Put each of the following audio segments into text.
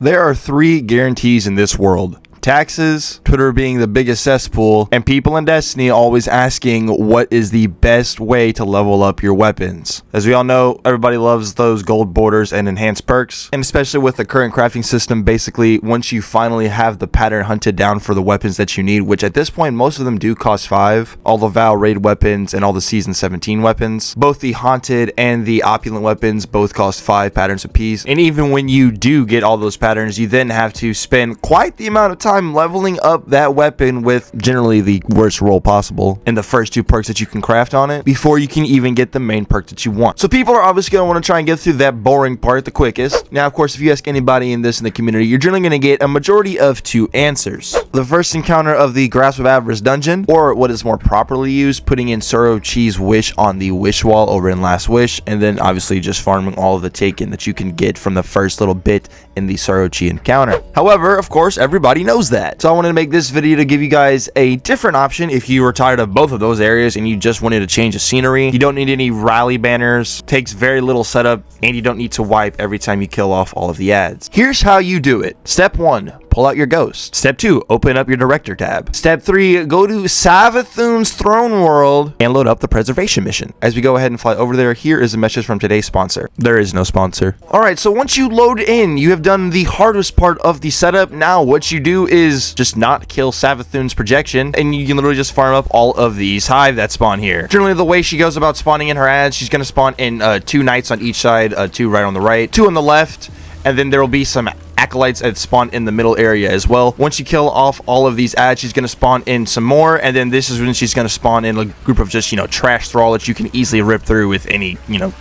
There are 3 guarantees in this world. Taxes, Twitter being the biggest cesspool, and people in Destiny always asking what is the best way to level up your weapons. As we all know, everybody loves those gold borders and enhanced perks, and especially with the current crafting system, basically once you finally have the pattern hunted down for the weapons that you need, which at this point most of them do cost 5, all the Val raid weapons and all the season 17 weapons, both the haunted and the opulent weapons both cost 5 patterns apiece, and even when you do get all those patterns, you then have to spend quite the amount of time leveling up that weapon with generally the worst roll possible in the first 2 perks that you can craft on it before you can even get the main perk that you want. So people are obviously going to want to try and get through that boring part the quickest. Now, of course, if you ask anybody in the community, you're generally going to get a majority of 2 answers. The first encounter of the Grasp of Avarice dungeon, or what is more properly used, putting in Shuro Chi'd Wish on the wish wall over in Last Wish, and then obviously just farming all of the taken that you can get from the first little bit in the Shuro Chi'd encounter. However, of course, everybody knows that. So I wanted to make this video to give you guys a different option if you were tired of both of those areas and you just wanted to change the scenery. You don't need any rally banners, takes very little setup, and you don't need to wipe every time you kill off all of the ads. Here's how you do it. Step 1. Pull out your ghost. Step 2, open up your director tab. Step 3, go to Savathun's throne world and load up the preservation mission. As we go ahead and fly over there, here is a message from today's sponsor. There is no sponsor. Alright, so once you load in, you have done the hardest part of the setup. Now what you do is just not kill Savathun's projection, and you can literally just farm up all of these hive that spawn here. Generally, the way she goes about spawning in her ads, she's going to spawn in 2 knights on each side, 2 right on the right, 2 on the left, and then there will be some acolytes that spawn in the middle area as well. Once you kill off all of these ads, she's going to spawn in some more, and then this is when she's going to spawn in a group of just, trash thrall that you can easily rip through with any,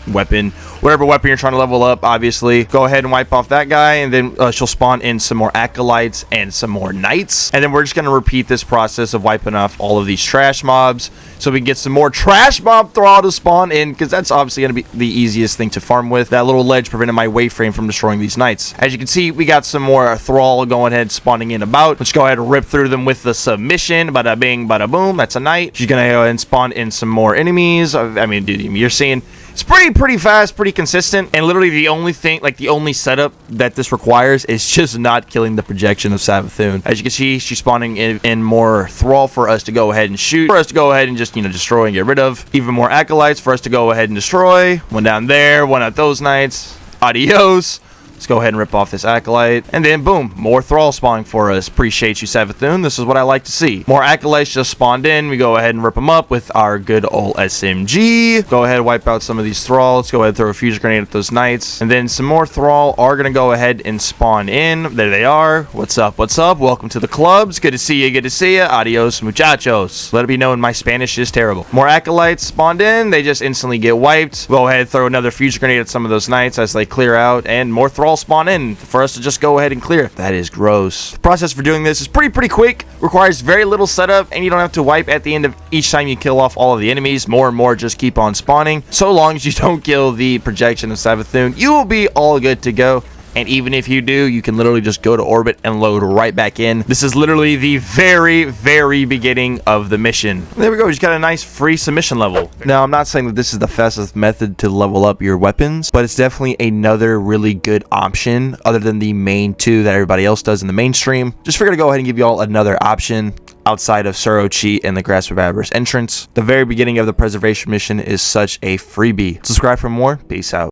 weapon. Whatever weapon you're trying to level up, obviously. Go ahead and wipe off that guy, and then she'll spawn in some more acolytes and some more knights, and then we're just going to repeat this process of wiping off all of these trash mobs so we can get some more trash mob thrall to spawn in, because that's obviously going to be the easiest thing to farm with. That little ledge prevented my wayframe from destroying these knights. As you can see, we got some more thrall going ahead spawning in about. Let's go ahead and rip through them with the submission. Bada bing, bada boom. That's a knight. She's gonna go ahead and spawn in some more enemies. I mean, dude, you're seeing it's pretty fast, pretty consistent, and literally the only thing, the only setup that this requires is just not killing the projection of Savathun. As you can see, she's spawning in more thrall for us to go ahead and shoot, for us to go ahead and just destroy and get rid of. Even more acolytes for us to go ahead and destroy. One down there, one at those knights. Adios. Let's go ahead and rip off this acolyte. And then, boom, more thrall spawning for us. Appreciate you, Savathun. This is what I like to see. More acolytes just spawned in. We go ahead and rip them up with our good old SMG. Go ahead and wipe out some of these thrall. Let's go ahead and throw a fusion grenade at those knights. And then some more thrall are going to go ahead and spawn in. There they are. What's up? What's up? Welcome to the clubs. Good to see you. Good to see you. Adios, muchachos. Let it be known my Spanish is terrible. More acolytes spawned in. They just instantly get wiped. Go ahead and throw another fusion grenade at some of those knights as they clear out. And more thrall spawn in for us to just go ahead and clear. That is gross. The process for doing this is pretty quick, requires very little setup, and you don't have to wipe at the end of each time you kill off all of the enemies. More and more just keep on spawning. So long as you don't kill the projection of Savathun, you will be all good to go. And even if you do, you can literally just go to orbit and load right back in. This is literally the very beginning of the mission. There we go. We just got a nice free submission level. Now, I'm not saying that this is the fastest method to level up your weapons, but it's definitely another really good option other than the main 2 that everybody else does in the mainstream. Just figured to go ahead and give you all another option outside of Shuro Chi'd and the Grasp of Avarice entrance. The very beginning of the preservation mission is such a freebie. Subscribe for more. Peace out.